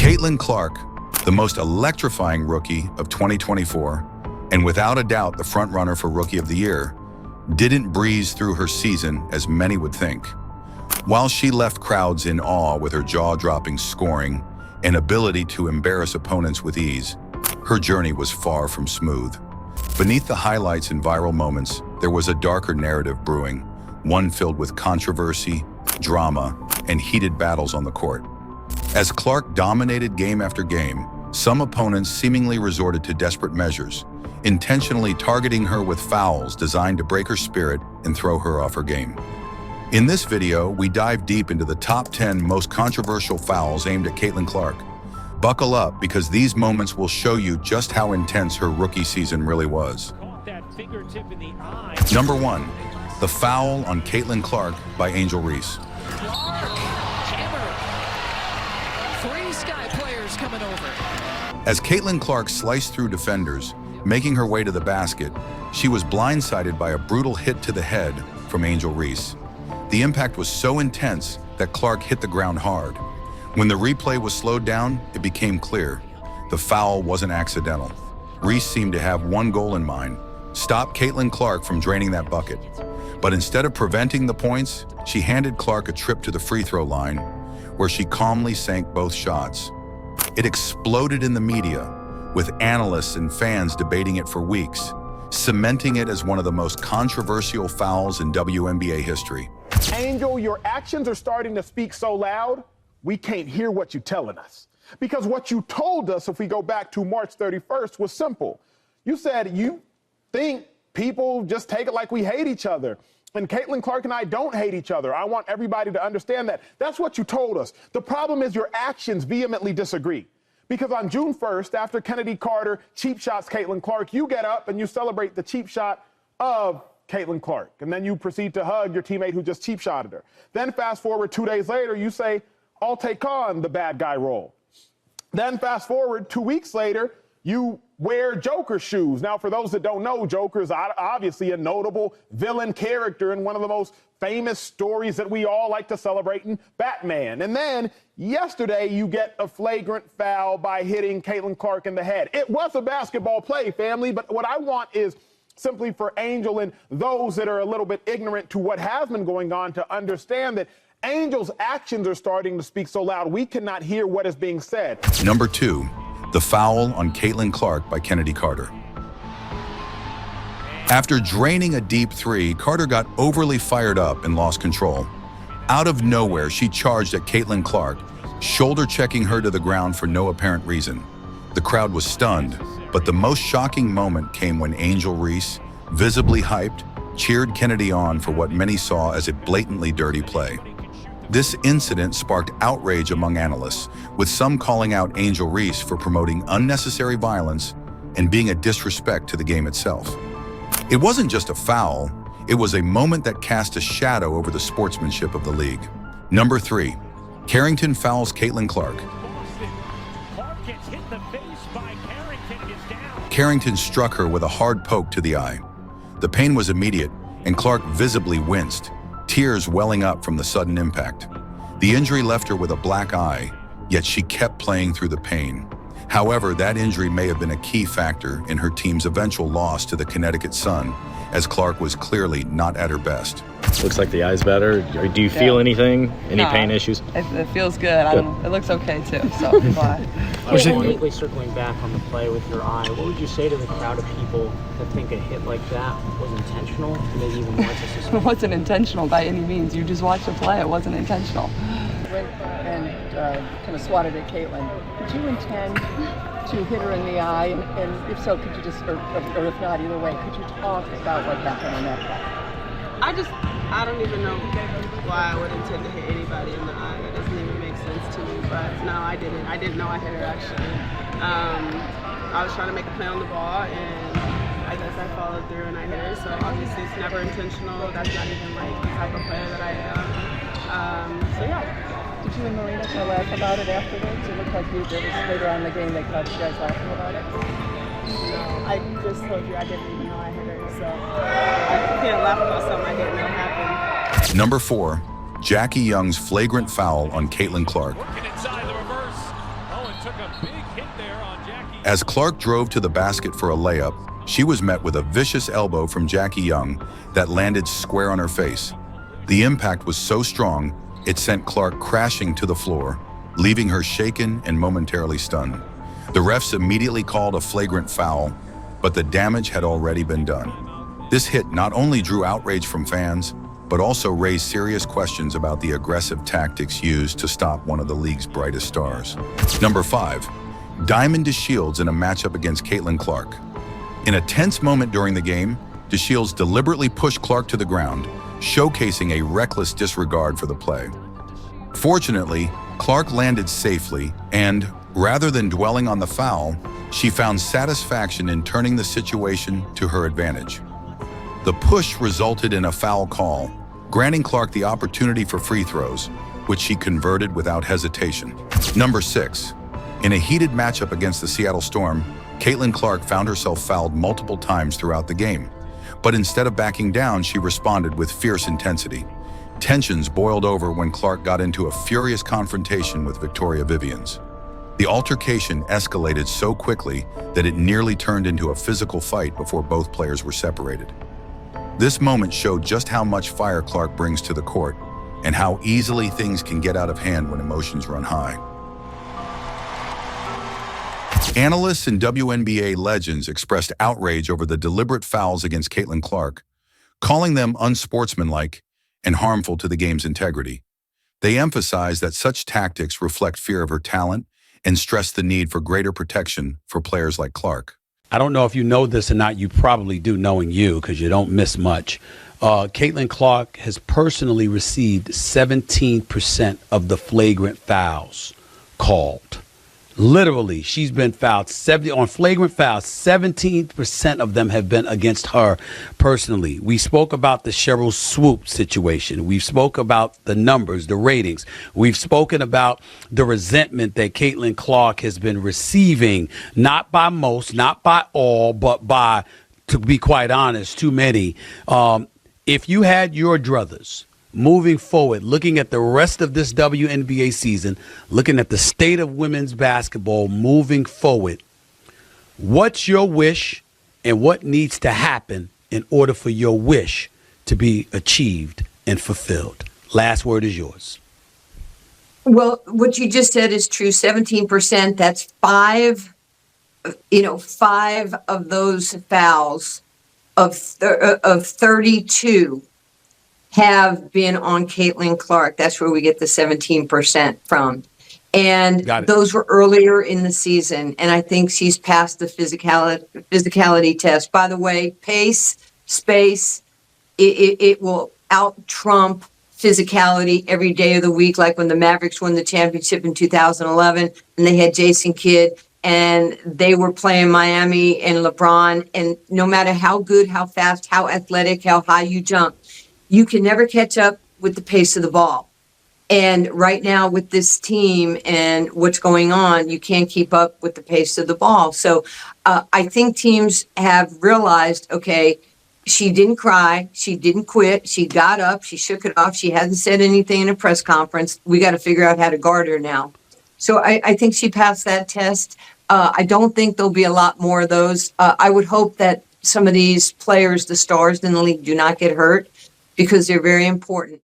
Caitlin Clark, the most electrifying rookie of 2024, and without a doubt the frontrunner for Rookie of the Year, didn't breeze through her season as many would think. While she left crowds in awe with her jaw-dropping scoring and ability to embarrass opponents with ease, her journey was far from smooth. Beneath the highlights and viral moments, there was a darker narrative brewing, one filled with controversy, drama, and heated battles on the court. As Clark dominated game after game, some opponents seemingly resorted to desperate measures, intentionally targeting her with fouls designed to break her spirit and throw her off her game. In this video, we dive deep into the top 10 most controversial fouls aimed at Caitlin Clark. Buckle up, because these moments will show you just how intense her rookie season really was. Number 1, the foul on Caitlin Clark by Angel Reese. Three Sky players coming over. As Caitlin Clark sliced through defenders, making her way to the basket, she was blindsided by a brutal hit to the head from Angel Reese. The impact was so intense that Clark hit the ground hard. When the replay was slowed down, it became clear. The foul wasn't accidental. Reese seemed to have one goal in mind: stop Caitlin Clark from draining that bucket. But instead of preventing the points, she handed Clark a trip to the free throw line, where she calmly sank both shots. It exploded in the media, with analysts and fans debating it for weeks, cementing it as one of the most controversial fouls in WNBA history. Angel, your actions are starting to speak so loud, we can't hear what you're telling us. Because what you told us, if we go back to March 31st, was simple. You said you think people just take it like we hate each other. And Caitlin Clark and I don't hate each other. I want everybody to understand that. That's what you told us. The problem is your actions vehemently disagree. Because on June 1st, after Kennedy Carter cheap shots Caitlin Clark, you get up and you celebrate the cheap shot of Caitlin Clark. And then you proceed to hug your teammate who just cheap shotted her. Then fast forward 2 days later, you say, I'll take on the bad guy role. Then fast forward 2 weeks later, you wear Joker shoes. Now, for those that don't know, Joker is obviously a notable villain character in one of the most famous stories that we all like to celebrate in Batman. And then yesterday, you get a flagrant foul by hitting Caitlin Clark in the head. It was a basketball play, family, but what I want is simply for Angel and those that are a little bit ignorant to what has been going on to understand that Angel's actions are starting to speak so loud, we cannot hear what is being said. Number 2, the foul on Caitlin Clark by Kennedy Carter. After draining a deep three, Carter got overly fired up and lost control. Out of nowhere, she charged at Caitlin Clark, shoulder-checking her to the ground for no apparent reason. The crowd was stunned, but the most shocking moment came when Angel Reese, visibly hyped, cheered Kennedy on for what many saw as a blatantly dirty play. This incident sparked outrage among analysts, with some calling out Angel Reese for promoting unnecessary violence and being a disrespect to the game itself. It wasn't just a foul, it was a moment that cast a shadow over the sportsmanship of the league. Number 3, Carrington fouls Caitlin Clark. Carrington struck her with a hard poke to the eye. The pain was immediate, and Clark visibly winced, tears welling up from the sudden impact. The injury left her with a black eye, yet she kept playing through the pain. However, that injury may have been a key factor in her team's eventual loss to the Connecticut Sun, as Clark was clearly not at her best. Looks like the eye's better. Do you feel anything? Any pain issues? It feels good. It looks okay too, so I'm glad. Quickly circling back on the play with your eye, what would you say to the crowd of people that think a hit like that was intentional, maybe even more suspicious? It wasn't intentional by any means. You just watched the play. It wasn't intentional. Went and kind of swatted at Caitlin. Did you intend to hit her in the eye? And if so, could you just, or if not, either way, could you talk about what happened on that play? I don't even know why I would intend to hit anybody in the eye. That doesn't even make sense to me. But no, I didn't. I didn't know I hit her actually. I was trying to make a play on the ball, and I guess I followed through and I hit her. So obviously it's never intentional. That's not even like the type of player that I am. So yeah. Did you and Marina kind of laugh about it afterwards? It looked like there was later on in the game they caught you guys laughing about it. No, I just told you I didn't even know I hit her, so I can't laugh about something I didn't know happened. Number 4, Jackie Young's flagrant foul on Caitlin Clark. As Clark drove to the basket for a layup, she was met with a vicious elbow from Jackie Young that landed square on her face. The impact was so strong, it sent Clark crashing to the floor, leaving her shaken and momentarily stunned. The refs immediately called a flagrant foul, but the damage had already been done. This hit not only drew outrage from fans, but also raised serious questions about the aggressive tactics used to stop one of the league's brightest stars. Number 5, Diamond DeShields in a matchup against Caitlin Clark. In a tense moment during the game, DeShields deliberately pushed Clark to the ground, showcasing a reckless disregard for the play. Fortunately, Clark landed safely, and rather than dwelling on the foul, she found satisfaction in turning the situation to her advantage. The push resulted in a foul call, granting Clark the opportunity for free throws, which she converted without hesitation. Number 6. In a heated matchup against the Seattle Storm, Caitlin Clark found herself fouled multiple times throughout the game. But instead of backing down, she responded with fierce intensity. Tensions boiled over when Clark got into a furious confrontation with Victoria Vivians. The altercation escalated so quickly that it nearly turned into a physical fight before both players were separated. This moment showed just how much fire Clark brings to the court and how easily things can get out of hand when emotions run high. Analysts and WNBA legends expressed outrage over the deliberate fouls against Caitlin Clark, calling them unsportsmanlike and harmful to the game's integrity. They emphasized that such tactics reflect fear of her talent and stressed the need for greater protection for players like Clark. I don't know if you know this or not. You probably do, knowing you, because you don't miss much. Caitlin Clark has personally received 17% of the flagrant fouls called. Literally, she's been fouled 70 on flagrant fouls. 17% of them have been against her personally. We spoke about the Cheryl Swoop situation. We've spoke about the numbers, the ratings. We've spoken about the resentment that Caitlin Clark has been receiving, not by most, not by all, but by, to be quite honest, too many. If you had your druthers moving forward, looking at the rest of this WNBA season, looking at the state of women's basketball moving forward, what's your wish and what needs to happen in order for your wish to be achieved and fulfilled? Last word is yours. Well, what you just said is true. 17%, that's five of those fouls of 32 have been on Caitlin Clark. That's where we get the 17% from. And those were earlier in the season. And I think she's passed the physicality test. By the way, pace, space, it will out-trump physicality every day of the week, like when the Mavericks won the championship in 2011 and they had Jason Kidd and they were playing Miami and LeBron. And no matter how good, how fast, how athletic, how high you jump, you can never catch up with the pace of the ball. And right now with this team and what's going on, you can't keep up with the pace of the ball. So I think teams have realized, okay, she didn't cry. She didn't quit. She got up. She shook it off. She hasn't said anything in a press conference. We got to figure out how to guard her now. So I think she passed that test. I don't think there'll be a lot more of those. I would hope that some of these players, the stars in the league, do not get hurt, because they're very important.